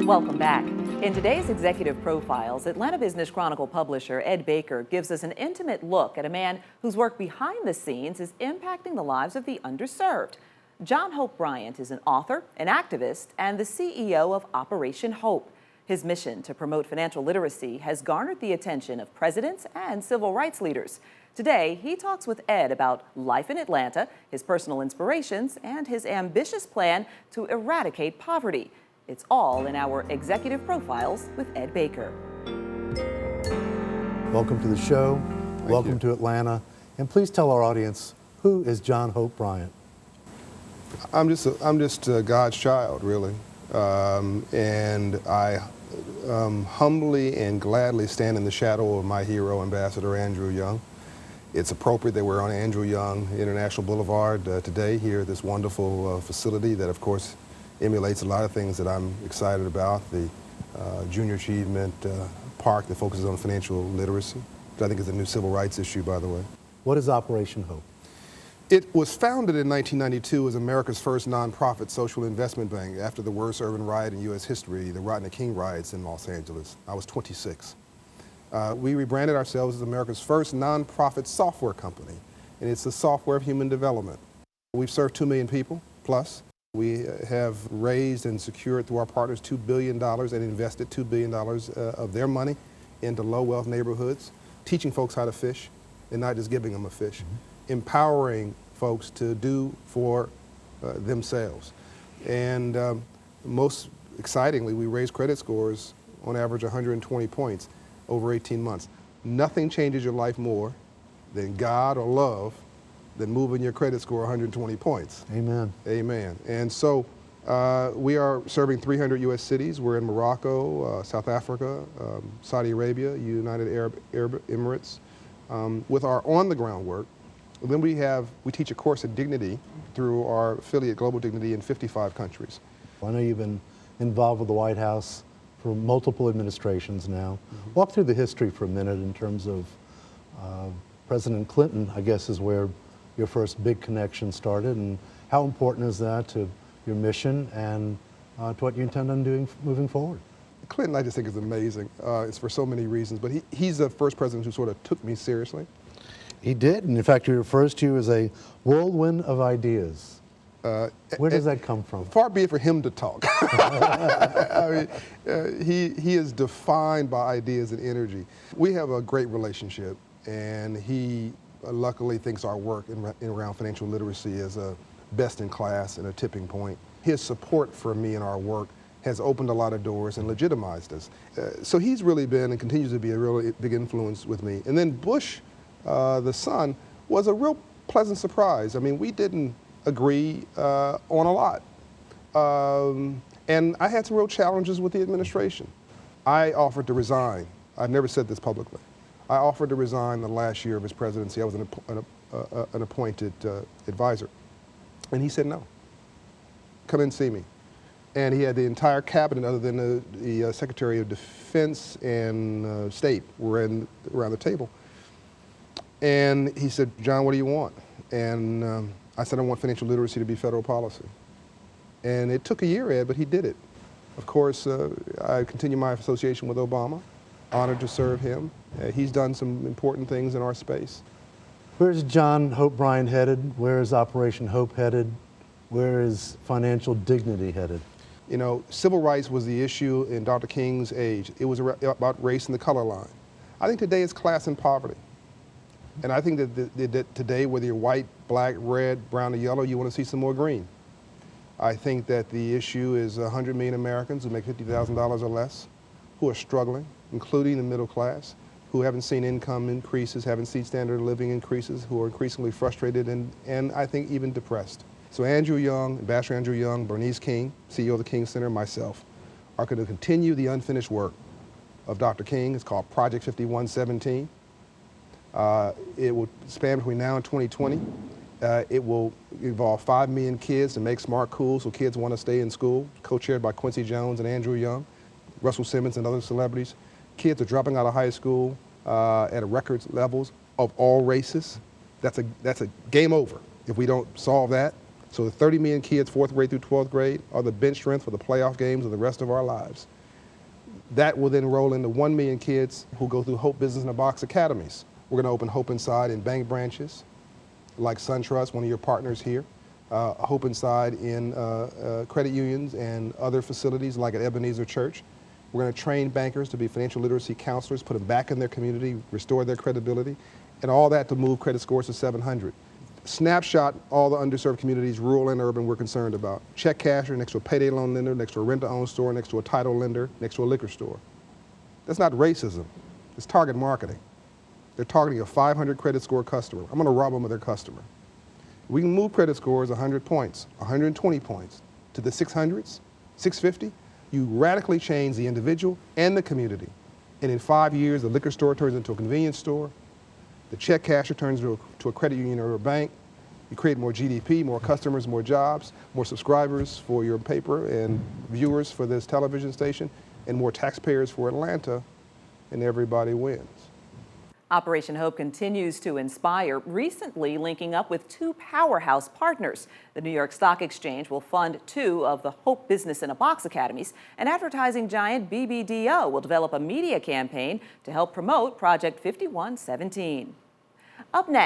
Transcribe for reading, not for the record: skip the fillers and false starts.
Welcome back. In today's Executive Profiles, Atlanta Business Chronicle publisher Ed Baker gives us an intimate look at a man whose work behind the scenes is impacting the lives of the underserved. John Hope Bryant is an author, an activist, and the CEO of Operation Hope. His mission to promote financial literacy has garnered the attention of presidents and civil rights leaders. Today, he talks with Ed about life in Atlanta, his personal inspirations, and his ambitious plan to eradicate poverty. It's all in our Executive Profiles with Ed Baker. Welcome to the show. Welcome to Atlanta. And please tell our audience, who is John Hope Bryant? I'm just God's child, really. And I humbly and gladly stand in the shadow of my hero, Ambassador Andrew Young. It's appropriate that we're on Andrew Young International Boulevard today here at this wonderful facility that, of course, emulates a lot of things that I'm excited about. The Junior Achievement Park that focuses on financial literacy, which I think is a new civil rights issue, by the way. What is Operation Hope? It was founded in 1992 as America's first nonprofit social investment bank after the worst urban riot in U.S. history, the Rodney King riots in Los Angeles. I was 26. We rebranded ourselves as America's first nonprofit software company, and it's the software of human development. We've served 2 million people plus. We have raised and secured through our partners $2 billion and invested $2 billion of their money into low-wealth neighborhoods, teaching folks how to fish and not just giving them a fish, empowering folks to do for themselves. And most excitingly, we raised credit scores on average 120 points over 18 months. Nothing changes your life more than God or love than moving your credit score 120 points. Amen. Amen. And so we are serving 300 U.S. cities. We're in Morocco, South Africa, Saudi Arabia, United Arab Emirates, with our on-the-ground work. Then we teach a course in dignity through our affiliate Global Dignity in 55 countries. I know you've been involved with the White House for multiple administrations now. Walk through the history for a minute in terms of President Clinton, I guess, is where your first big connection started, and how important is that to your mission and to what you intend on doing moving forward? Clinton, I just think, is amazing. It's for so many reasons, but he's the first president who sort of took me seriously. He did, and in fact, he refers to you as a whirlwind of ideas. Where does that come from? Far be it for him to talk. I mean, he is defined by ideas and energy. We have a great relationship, and he luckily thinks our work in around financial literacy is a best in class and a tipping point. His support for me and our work has opened a lot of doors and legitimized us. So he's really been and continues to be a really big influence with me. And then Bush, the son, was a real pleasant surprise. I mean, we didn't agree on a lot. And I had some real challenges with the administration. I offered to resign. I've never said this publicly. I offered to resign the last year of his presidency. I was an appointed advisor. And he said no. Come and see me. And he had the entire cabinet, other than the Secretary of Defense and State, were around the table. And he said, John, what do you want? And I said, I want financial literacy to be federal policy. And it took a year, Ed, but he did it. Of course, I continue my association with Obama. Honored to serve him. He's done some important things in our space. Where's John Hope Bryant headed? Where is Operation Hope headed? Where is financial dignity headed? You know, civil rights was the issue in Dr. King's age. It was about race and the color line. I think today it's class and poverty. And I think that today, whether you're white, black, red, brown, or yellow, you want to see some more green. I think that the issue is 100 million Americans who make $50,000 or less, who are struggling, including the middle class, who haven't seen income increases, haven't seen standard of living increases, who are increasingly frustrated and I think even depressed. So Andrew Young, Ambassador Andrew Young, Bernice King, CEO of the King Center, and myself are going to continue the unfinished work of Dr. King. It's called Project 5117. It will span between now and 2020. It will involve 5 million kids to make smart cool so kids want to stay in school, co-chaired by Quincy Jones and Andrew Young, Russell Simmons and other celebrities. Kids are dropping out of high school at record levels of all races. That's a game over if we don't solve that. So the 30 million kids, 4th grade through 12th grade, are the bench strength for the playoff games of the rest of our lives. That will then roll into 1 million kids who go through Hope Business in a Box academies. We're going to open Hope Inside in bank branches, like SunTrust, one of your partners here. Hope Inside in credit unions and other facilities like at Ebenezer Church. We're going to train bankers to be financial literacy counselors, put them back in their community, restore their credibility, and all that to move credit scores to 700. Snapshot all the underserved communities, rural and urban, we're concerned about. Check casher next to a payday loan lender, next to a rent-to-own store, next to a title lender, next to a liquor store. That's not racism. It's target marketing. They're targeting a 500 credit score customer. I'm going to rob them of their customer. We can move credit scores 100 points, 120 points to the 600s, 650. You radically change the individual and the community. And in 5 years, the liquor store turns into a convenience store. The check casher turns into a credit union or a bank. You create more GDP, more customers, more jobs, more subscribers for your paper and viewers for this television station, and more taxpayers for Atlanta, and everybody wins. Operation Hope continues to inspire, recently linking up with 2 powerhouse partners. The New York Stock Exchange will fund 2 of the Hope Business in a Box academies, and advertising giant BBDO will develop a media campaign to help promote Project 5117. Up next,